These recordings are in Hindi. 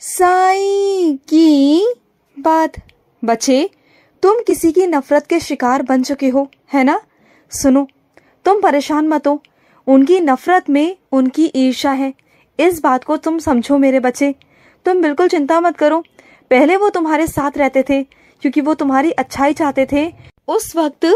साई की बात। बच्चे, तुम किसी की नफरत के शिकार बन चुके हो, है ना? सुनो, तुम परेशान मत हो। उनकी नफरत में उनकी ईर्ष्या है, इस बात को तुम समझो मेरे बच्चे। तुम बिल्कुल चिंता मत करो। पहले वो तुम्हारे साथ रहते थे क्योंकि वो तुम्हारी अच्छाई चाहते थे। उस वक्त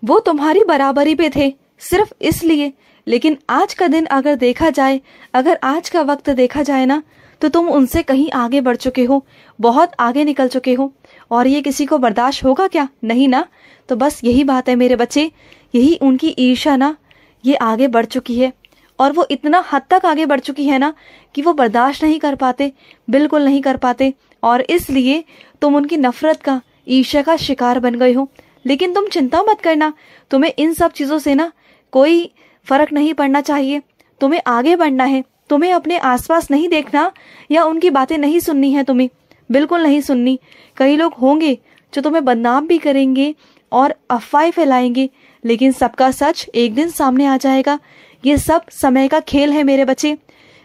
वो तुम्हारी बराबरी पे थे, सिर्फ इसलिए। लेकिन आज का दिन अगर देखा जाए, अगर आज का वक्त देखा जाए ना, तो तुम उनसे कहीं आगे बढ़ चुके हो, बहुत आगे निकल चुके हो। और ये किसी को बर्दाश्त होगा क्या? नहीं ना। तो बस यही बात है मेरे बच्चे, यही उनकी ईर्ष्या ना, ये आगे बढ़ चुकी है। और वो इतना हद तक आगे बढ़ चुकी है ना कि वो बर्दाश्त नहीं कर पाते, बिल्कुल नहीं कर पाते। और इसलिए तुम उनकी नफरत का, ईर्ष्या का शिकार बन गए हो। लेकिन तुम चिंता मत करना, तुम्हें इन सब चीजों से ना कोई फर्क नहीं पड़ना चाहिए। तुम्हें आगे बढ़ना है, तुम्हें अपने आसपास नहीं देखना या उनकी बातें नहीं सुननी है, तुम्हें बिल्कुल नहीं सुननी। कई लोग होंगे जो तुम्हें बदनाम भी करेंगे और अफवाहें फैलाएंगे, लेकिन सबका सच एक दिन सामने आ जाएगा। ये सब समय का खेल है मेरे बच्चे।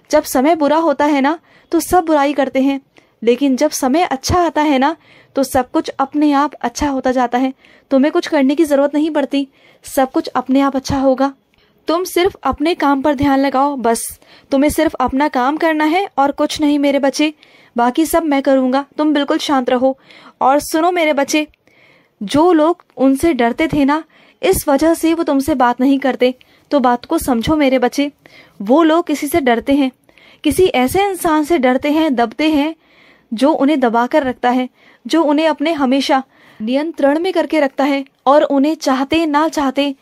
जब समय बुरा होता है ना तो सब बुराई करते हैं, लेकिन जब समय अच्छा आता है ना तो सब कुछ अपने आप अच्छा होता जाता है। तुम्हें कुछ करने की जरूरत नहीं पड़ती, सब कुछ अपने आप अच्छा होगा। तुम सिर्फ अपने काम पर ध्यान लगाओ, बस तुम्हें सिर्फ अपना काम करना है और कुछ नहीं मेरे बच्चे। बाकी सब मैं करूंगा, तुम बिल्कुल शांत रहो। और सुनो मेरे बच्चे, जो लोग उनसे डरते थे ना, इस वजह से वो तुमसे बात नहीं करते। तो बात को समझो मेरे बच्चे, वो लोग किसी से डरते हैं, किसी ऐसे इंसान से डरते हैं, दबते हैं, जो उन्हें दबा कर रखता है, जो उन्हें अपने हमेशा नियंत्रण में करके रखता है। और उन्हें चाहते ना चाहते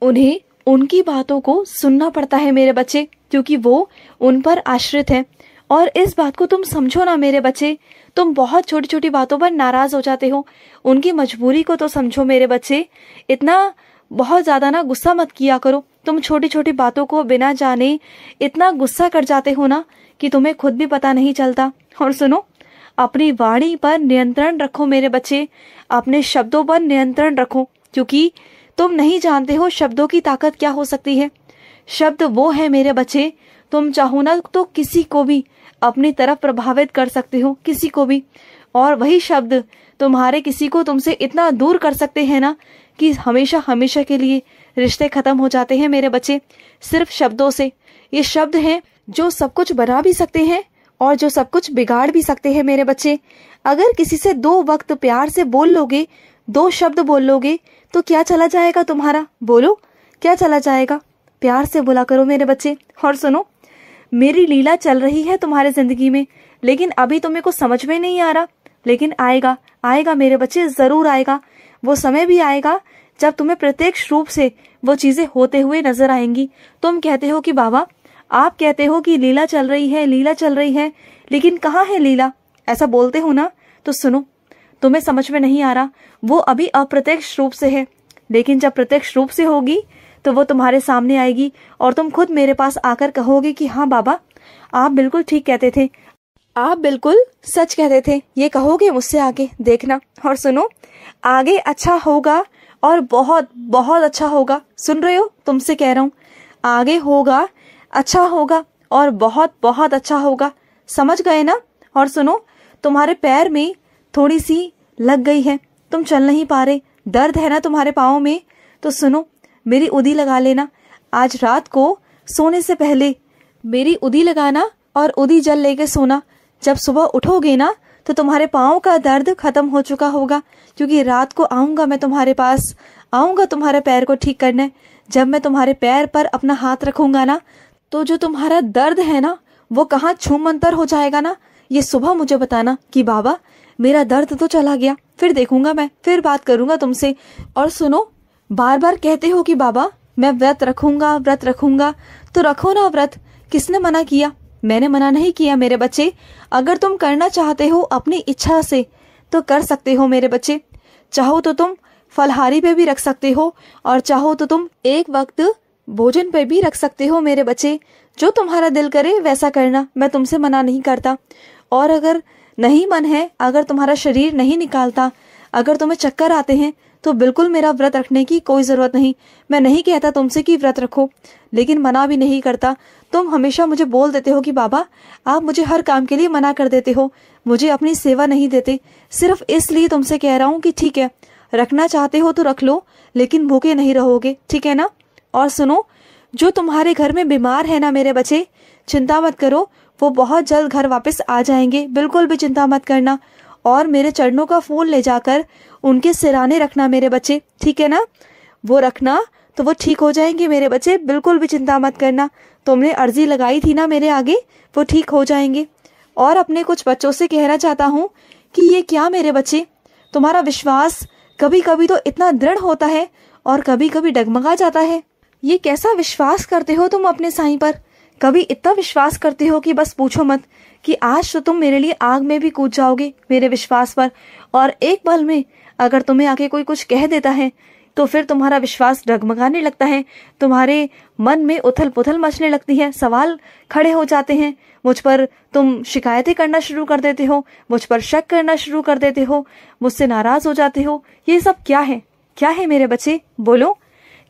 उन्हें उनकी बातों को सुनना पड़ता है मेरे बच्चे, क्योंकि वो उन पर आश्रित है। और इस बात को तुम समझो ना मेरे बच्चे। तुम बहुत छोटी छोटी बातों पर नाराज हो जाते हो, उनकी मजबूरी को तो समझो मेरे बच्चे। इतना बहुत ज्यादा ना गुस्सा मत किया करो। तुम छोटी छोटी बातों को बिना जाने इतना गुस्सा कर जाते हो ना कि तुम्हें खुद भी पता नहीं चलता। और सुनो, अपनी वाणी पर नियंत्रण रखो मेरे बच्चे, अपने शब्दों पर नियंत्रण रखो, क्योंकि तुम नहीं जानते हो शब्दों की ताकत क्या हो सकती है। शब्द वो है मेरे बच्चे, तुम चाहो ना तो किसी को भी अपनी तरफ प्रभावित कर सकते हो, किसी को भी। और वही शब्द तुम्हारे किसी को तुमसे इतना दूर कर सकते हैं ना कि हमेशा हमेशा के लिए रिश्ते खत्म हो जाते हैं मेरे बच्चे, सिर्फ शब्दों से। ये शब्द हैं जो सब कुछ बना भी सकते हैं और जो सब कुछ बिगाड़ भी सकते हैं मेरे बच्चे। अगर किसी से 2 वक्त प्यार से बोल लोगे, 2 शब्द बोल लोगे, तो क्या चला जाएगा तुम्हारा? बोलो, क्या चला जाएगा? प्यार से बोला करो मेरे बच्चे। और सुनो, मेरी लीला चल रही है तुम्हारे जिंदगी में, लेकिन अभी तुम्हें कुछ समझ में नहीं आ रहा। लेकिन आएगा, आएगा मेरे बच्चे, जरूर आएगा। वो समय भी आएगा जब तुम्हें प्रत्यक्ष रूप से वो चीजें होते हुए नजर आएंगी। तुम कहते हो कि बाबा, आप कहते हो कि लीला चल रही है, लीला चल रही है, लेकिन कहाँ है लीला? ऐसा बोलते हो ना? तो सुनो, तुम्हें समझ में नहीं आ रहा, वो अभी अप्रत्यक्ष रूप से है, लेकिन जब प्रत्यक्ष रूप से होगी तो वो तुम्हारे सामने आएगी और तुम खुद मेरे पास आकर कहोगे कि हाँ बाबा, आप बिल्कुल ठीक कहते थे, आप बिल्कुल सच कहते थे। ये कहोगे मुझसे आगे, देखना। और सुनो, आगे अच्छा होगा और बहुत बहुत अच्छा होगा। सुन रहे हो? तुमसे कह रहा हूँ, आगे होगा, अच्छा होगा और बहुत बहुत अच्छा होगा। समझ गए ना? और सुनो, तुम्हारे पैर में थोड़ी सी लग गई है, तुम चल नहीं पा रहे, दर्द है ना तुम्हारे पाँव में? तो सुनो, मेरी उदी लगा लेना। आज रात को सोने से पहले मेरी उदी लगाना और उदी जल लेके सोना। जब सुबह उठोगे ना तो तुम्हारे पाँव का दर्द खत्म हो चुका होगा, क्योंकि रात को आऊंगा मैं तुम्हारे पास, आऊंगा तुम्हारे पैर को ठीक करने। जब मैं तुम्हारे पैर पर अपना हाथ रखूंगा ना, तो जो तुम्हारा दर्द है ना वो कहाँ छूमंतर हो जाएगा ना। ये सुबह मुझे बताना कि बाबा, मेरा दर्द तो चला गया, फिर देखूंगा मैं, फिर बात करूंगा तुमसे। और सुनो, बार बार कहते हो कि बाबा मैं व्रत रखूंगा, व्रत रखूंगा, तो रखो ना व्रत। किसने मना किया? मैंने मना नहीं किया मेरे बच्चे। अगर तुम करना चाहते हो अपनी इच्छा से तो कर सकते हो मेरे बच्चे। चाहो तो तुम फलहारी पे भी रख सकते हो और चाहो तो तुम एक वक्त भोजन पे भी रख सकते हो मेरे बच्चे। जो तुम्हारा दिल करे वैसा करना, मैं तुमसे मना नहीं करता। और अगर नहीं मन है, अगर तुम्हारा शरीर नहीं निकालता, अगर तुम्हें चक्कर आते हैं, तो बिल्कुल मेरा व्रत रखने की कोई ज़रूरत नहीं। मैं नहीं कहता तुमसे कि व्रत रखो, लेकिन मना भी नहीं करता। तुम हमेशा मुझे बोल देते हो कि बाबा आप मुझे हर काम के लिए मना कर देते हो, मुझे अपनी सेवा नहीं देते। सिर्फ इसलिए तुमसे कह रहा हूँ कि ठीक है, रखना चाहते हो तो रख लो, लेकिन भूखे नहीं रहोगे, ठीक है ना। और सुनो, जो तुम्हारे घर में बीमार है ना मेरे बच्चे, चिंता मत करो, वो बहुत जल्द घर वापस आ जाएंगे, बिल्कुल भी चिंता मत करना। और मेरे चरणों का फूल ले जाकर उनके सिराने रखना मेरे बच्चे, ठीक है ना। वो रखना तो वो ठीक हो जाएंगे मेरे बच्चे, बिल्कुल भी चिंता मत करना। तुमने अर्जी लगाई थी ना मेरे आगे, वो ठीक हो जाएंगे। और अपने कुछ बच्चों से कहना चाहता हूँ कि ये क्या मेरे बच्चे, तुम्हारा विश्वास कभी कभी तो इतना दृढ़ होता है और कभी कभी डगमगा जाता है। ये कैसा विश्वास करते हो तुम अपने साईं पर, कभी इतना विश्वास करते हो कि बस पूछो मत, कि आज तो तुम मेरे लिए आग में भी कूद जाओगे मेरे विश्वास पर। और एक पल में अगर तुम्हें आके कोई कुछ कह देता है तो फिर तुम्हारा विश्वास डगमगाने लगता है, तुम्हारे मन में उथल पुथल मचने लगती है, सवाल खड़े हो जाते हैं मुझ पर, तुम शिकायतें करना शुरू कर देते हो, मुझ पर शक करना शुरू कर देते हो, मुझसे नाराज हो जाते हो। ये सब क्या है, क्या है मेरे बच्चे, बोलो,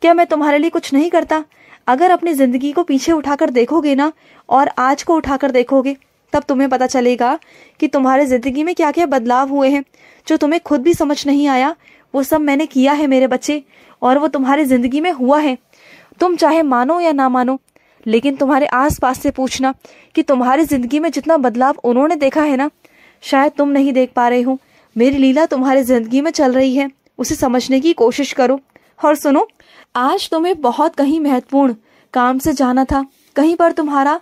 क्या मैं तुम्हारे लिए कुछ नहीं करता? अगर अपनी जिंदगी को पीछे उठाकर देखोगे ना, और आज को उठाकर देखोगे, तब तुम्हें पता चलेगा कि तुम्हारे जिंदगी में क्या क्या बदलाव हुए हैं, जो तुम्हें खुद भी समझ नहीं आया। वो सब मैंने किया है मेरे बच्चे, और वो तुम्हारी जिंदगी में हुआ है। तुम चाहे मानो या ना मानो, लेकिन तुम्हारे आसपास से पूछना कि तुम्हारी जिंदगी में जितना बदलाव उन्होंने देखा है ना, शायद तुम नहीं देख पा रहे हो। मेरी लीला तुम्हारी जिंदगी में चल रही है, उसे समझने की कोशिश करो। और सुनो, आज तुम्हें बहुत कहीं महत्वपूर्ण काम से जाना था, कहीं पर तुम्हारा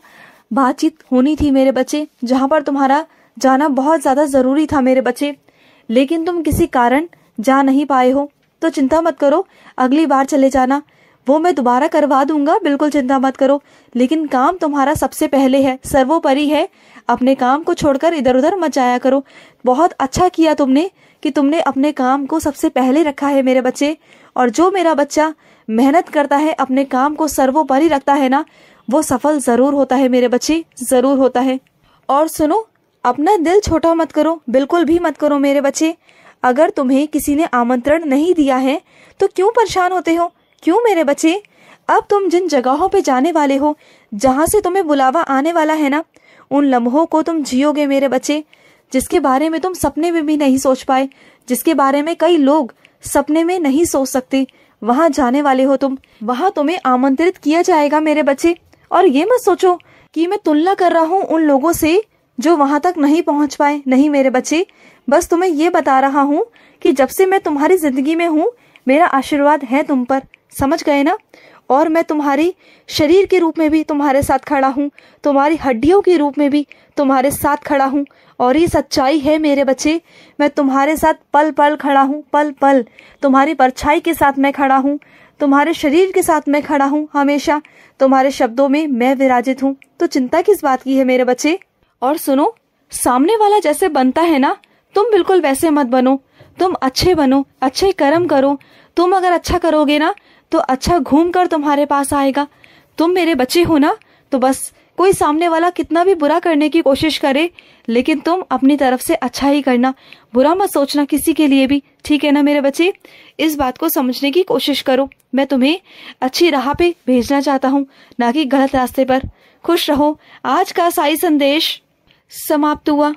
बातचीत होनी थी मेरे बच्चे, जहां पर तुम्हारा जाना बहुत ज्यादा जरूरी था मेरे बच्चे, लेकिन तुम किसी कारण जा नहीं पाए हो। तो चिंता मत करो, अगली बार चले जाना, वो मैं दोबारा करवा दूंगा, बिल्कुल चिंता मत करो। लेकिन काम तुम्हारा सबसे पहले है, सर्वोपरि है। अपने काम को छोड़कर इधर उधर मत जाया करो। बहुत अच्छा किया तुमने कि तुमने अपने काम को सबसे पहले रखा है मेरे बच्चे। और जो मेरा बच्चा मेहनत करता है, अपने काम को सर्वोपरि रखता है ना, वो सफल जरूर होता है मेरे बच्चे, जरूर होता है। और सुनो, अपना दिल छोटा मत करो, बिल्कुल भी मत करो मेरे बच्चे। अगर तुम्हें किसी ने आमंत्रण नहीं दिया है तो क्यों परेशान होते हो, क्यों मेरे बच्चे? अब तुम जिन जगहों पे जाने वाले हो, जहां से तुम्हें बुलावा आने वाला है ना, उन लम्हों को तुम जियोगे मेरे बच्चे, जिसके बारे में तुम सपने में भी नहीं सोच पाए, जिसके बारे में कई लोग सपने में नहीं सोच सकते। वहां जाने वाले हो तुम, वहां तुम्हें आमंत्रित किया जाएगा मेरे बच्चे। और ये मत सोचो कि मैं तुलना कर रहा हूँ उन लोगों से जो वहां तक नहीं पहुंच पाए, नहीं मेरे बच्चे। बस तुम्हें ये बता रहा हूँ कि जब से मैं तुम्हारी जिंदगी में हूँ, मेरा आशीर्वाद है तुम पर, समझ गए ना। और मैं तुम्हारी शरीर के रूप में भी तुम्हारे साथ खड़ा हूँ, तुम्हारी हड्डियों के रूप में भी तुम्हारे साथ खड़ा हूँ। और ये सच्चाई है मेरे बच्चे, मैं तुम्हारे साथ पल पल खड़ा हूँ, पल पल तुम्हारी परछाई के साथ मैं खड़ा हूँ, तुम्हारे शरीर के साथ मैं खड़ा हूँ, हमेशा तुम्हारे शब्दों में मैं विराजित हूँ। तो चिंता किस बात की है मेरे बच्चे। और सुनो, सामने वाला जैसे बनता है ना, तुम बिल्कुल वैसे मत बनो, तुम अच्छे बनो, अच्छे कर्म करो। तुम अगर अच्छा करोगे ना तो अच्छा घूम कर तुम्हारे पास आएगा। तुम मेरे बच्चे हो ना, तो बस कोई सामने वाला कितना भी बुरा करने की कोशिश करे, लेकिन तुम अपनी तरफ से अच्छा ही करना, बुरा मत सोचना किसी के लिए भी, ठीक है ना मेरे बच्चे। इस बात को समझने की कोशिश करो। मैं तुम्हें अच्छी राह पे भेजना चाहता हूँ, ना कि गलत रास्ते पर। खुश रहो। आज का साई संदेश समाप्त हुआ।